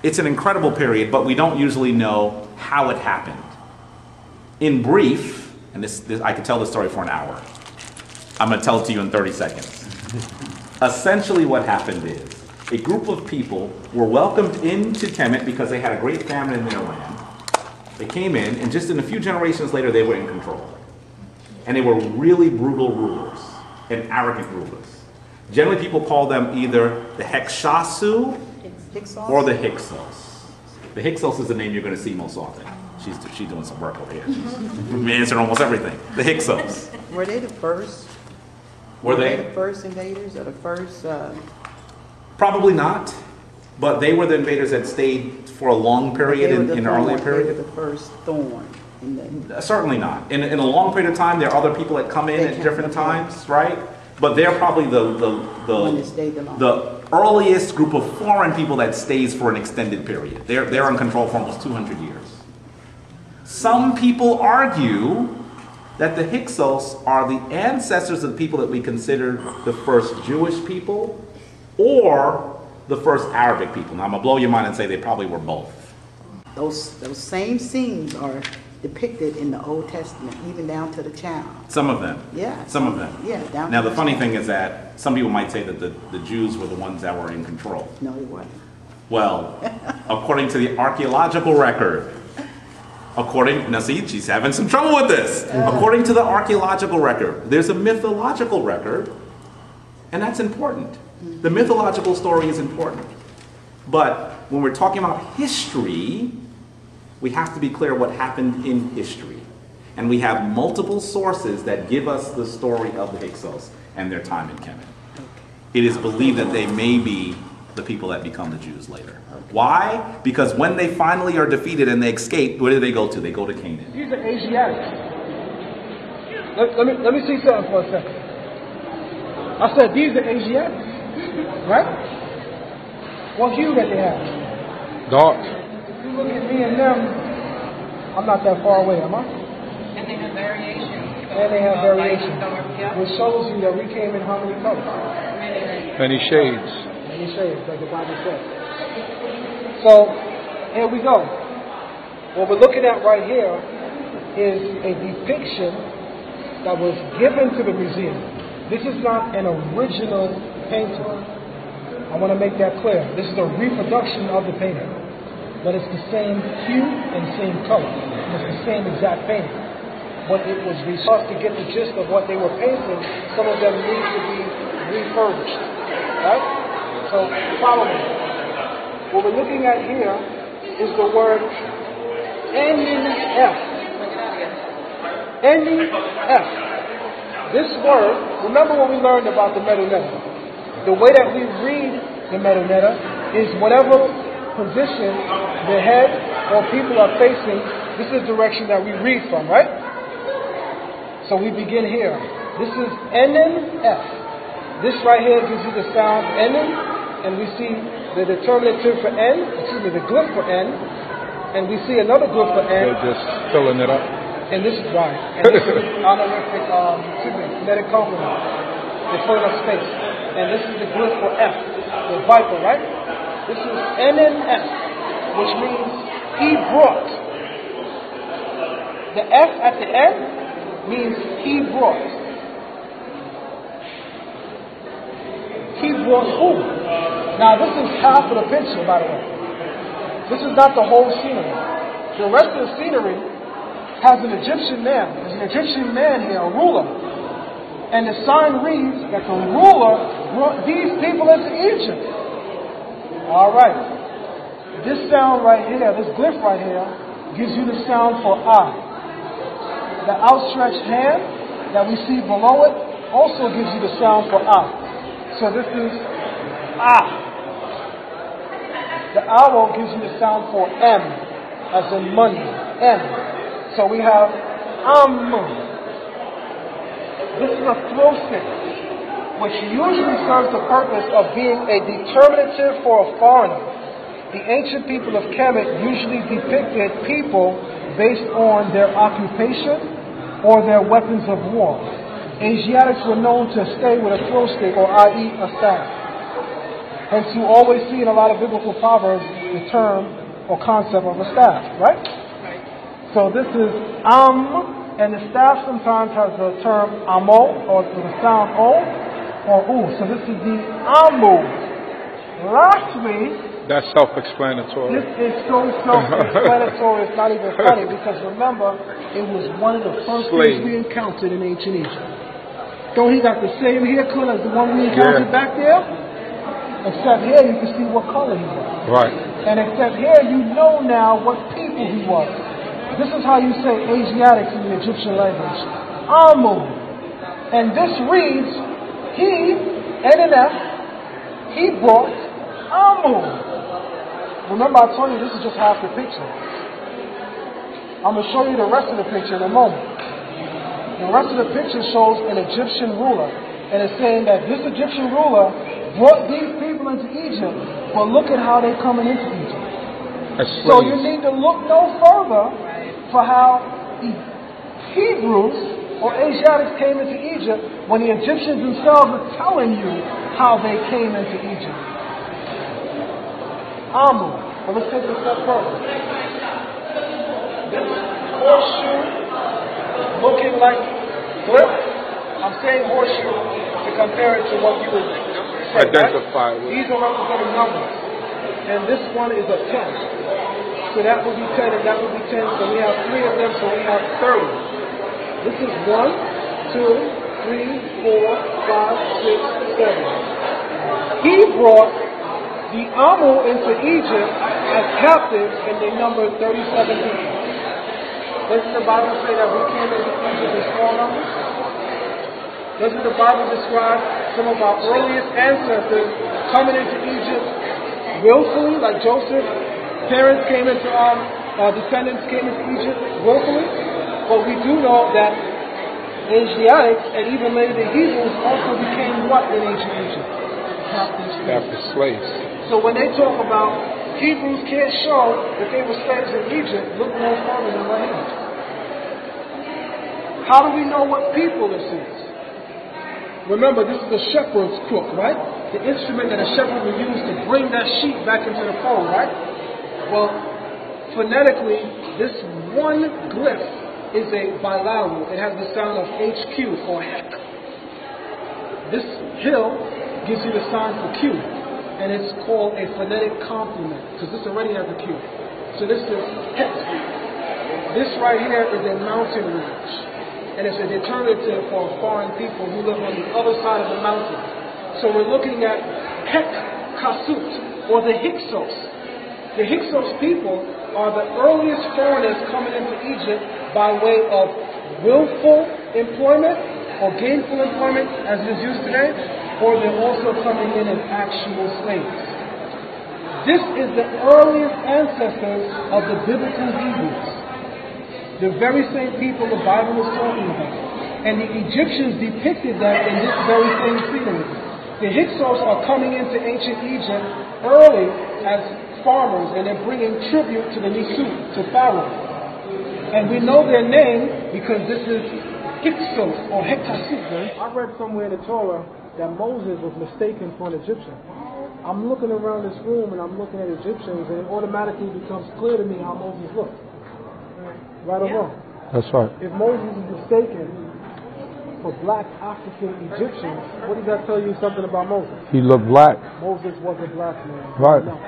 It's an incredible period, but we don't usually know how it happened. In brief, and this I could tell this story for an hour. I'm going to tell it to you in 30 seconds. Essentially what happened is a group of people were welcomed into Kemet because they had a great famine in their land. They came in, and just in a few generations later, they were in control. And they were really brutal rulers and arrogant rulers. Generally, people call them either the Hyksos or the Hyksos. The Hyksos is the name you're going to see most often. She's doing some work over here. She's answering almost everything. The Hyksos. Were they the first? Were they the first invaders or the first? Probably not, but they were the invaders that stayed for a long period in an early period. They were the first thorn. Certainly not. In a long period of time, there are other people that come in at different times, right? But they're probably the earliest group of foreign people that stays for an extended period. They're in control for almost 200 years. Some people argue that the Hyksos are the ancestors of the people that we consider the first Jewish people or the first Arabic people. Now I'm gonna blow your mind and say they probably were both. Those same scenes are depicted in the Old Testament, even down to the child. Some of them. Yeah. Some of them. Yeah. Down now to the funny thing is that some people might say that the Jews were the ones that were in control. No, they weren't. Well, according to the archaeological record, now see, she's having some trouble with this. According to the archaeological record, there's a mythological record, and that's important. The mythological story is important. But when we're talking about history, we have to be clear what happened in history. And we have multiple sources that give us the story of the Hyksos and their time in Kemet. It is believed that they may be the people that become the Jews later. Why? Because when they finally are defeated and they escape, where do they go to? They go to Canaan. These are Asiatics. Let me see something for a second. I said these are Asiatics, right? What hue that they have? Dark. If you look at me and them, I'm not that far away, am I? And they have variation. Which shows you that we came in how many colors? Many shades. Many shades, like the Bible says. So, here we go. What we're looking at right here is a depiction that was given to the museum. This is not an original painting. I want to make that clear. This is a reproduction of the painting. But it's the same hue and same color. And it's the same exact painting. But it was researched to get the gist of what they were painting. Some of them need to be refurbished. Right? So, follow me. What we're looking at here is the word NF. NF. This word, remember what we learned about the metaneta. The way that we read the metaneta is whatever position the head or people are facing, this is the direction that we read from, right? So we begin here. This is NF. This right here gives you the sound N, and we see the determinative for N, the glyph for N, and we see another glyph for N. They're just filling it up. And this is right. And this is honorific, phonetic complement. They're filling up space. And this is the glyph for F, the viper, right? This is NNF, which means he brought. The F at the end means he brought. He brought who? Now this is half of the picture, by the way. This is not the whole scenery. The rest of the scenery has an Egyptian man. There's an Egyptian man here, a ruler. And the sign reads that the ruler brought these people into Egypt. Alright. This sound right here, this glyph right here, gives you the sound for I. The outstretched hand that we see below it also gives you the sound for I. So this is Ah. The owl gives you the sound for M, as in money, M. So we have This is a throw stick, which usually serves the purpose of being a determinative for a foreigner. The ancient people of Kemet usually depicted people based on their occupation or their weapons of war. Asiatics were known to stay with a throw stick, or i.e. a staff. Hence, you always see in a lot of biblical proverbs the term or concept of a staff, right? So this is and the staff sometimes has the term amo, or the sound o, or u. So this is the amu. Lastly, That's self-explanatory. this is so self-explanatory, it's not even funny, because remember, it was one of the first things we encountered in ancient Egypt. So he got the same haircut as the one we encountered back there, except here you can see what color he was. Right. And except here you know now what people he was. This is how you say Asiatics in the Egyptian language. Amu. And this reads, he, NNF, he brought Amu. Remember I told you this is just half the picture. I'm going to show you the rest of the picture in a moment. The rest of the picture shows an Egyptian ruler. And it's saying that this Egyptian ruler brought these people into Egypt, but look at how they're coming into Egypt. So you need to look no further for how Hebrews or Asiatics came into Egypt when the Egyptians themselves are telling you how they came into Egypt. Amu. Well, let's take it a step further. This horseshoe looking like glyph. I'm saying horseshoe to compare it to what you would say. Identify with. These are representing numbers. And this one is a 10. So that would be 10 and that would be 10. So we have 3 of them, so we have 30. This is 1, 2, 3, 4, 5, 6, 7. He brought the Amu into Egypt as captives, and they numbered 37 people. Doesn't the Bible say that we came into Egypt in small numbers? Doesn't the Bible describe some of our earliest ancestors coming into Egypt willfully, like Joseph? Parents came into descendants came into Egypt willfully, but we do know that Asiatics and even later the Hebrews also became what in ancient Egypt? Captive slaves. So when they talk about Hebrews can't show that they were slaves in Egypt, look no further than right here. How do we know what people this is? Remember, this is the shepherd's crook, right? The instrument that a shepherd would use to bring that sheep back into the fold, right? Well, phonetically, this one glyph is a bilateral. It has the sound of HQ or heck. This hill gives you the sign for Q, and it's called a phonetic complement because this already has a Q. So this is heck. This right here is a mountain range, and it's a determinative for foreign people who live on the other side of the mountain. So we're looking at Hek Kasut, or the Hyksos. The Hyksos people are the earliest foreigners coming into Egypt by way of willful employment or gainful employment as it is used today, or they're also coming in as actual slaves. This is the earliest ancestors of the biblical Hebrews. The very same people the Bible is talking about. And the Egyptians depicted that in this very same scenery. The Hyksos are coming into ancient Egypt early as farmers, and they're bringing tribute to the Nisut, to Pharaoh. And we know their name because this is Hyksos or Hektasut. I read somewhere in the Torah that Moses was mistaken for an Egyptian. I'm looking around this room and I'm looking at Egyptians, and it automatically becomes clear to me how Moses looked. Right or wrong? That's right. If Moses is mistaken for black African Egyptians, what does that tell you something about Moses? He looked black. Moses was a black man. Right. No.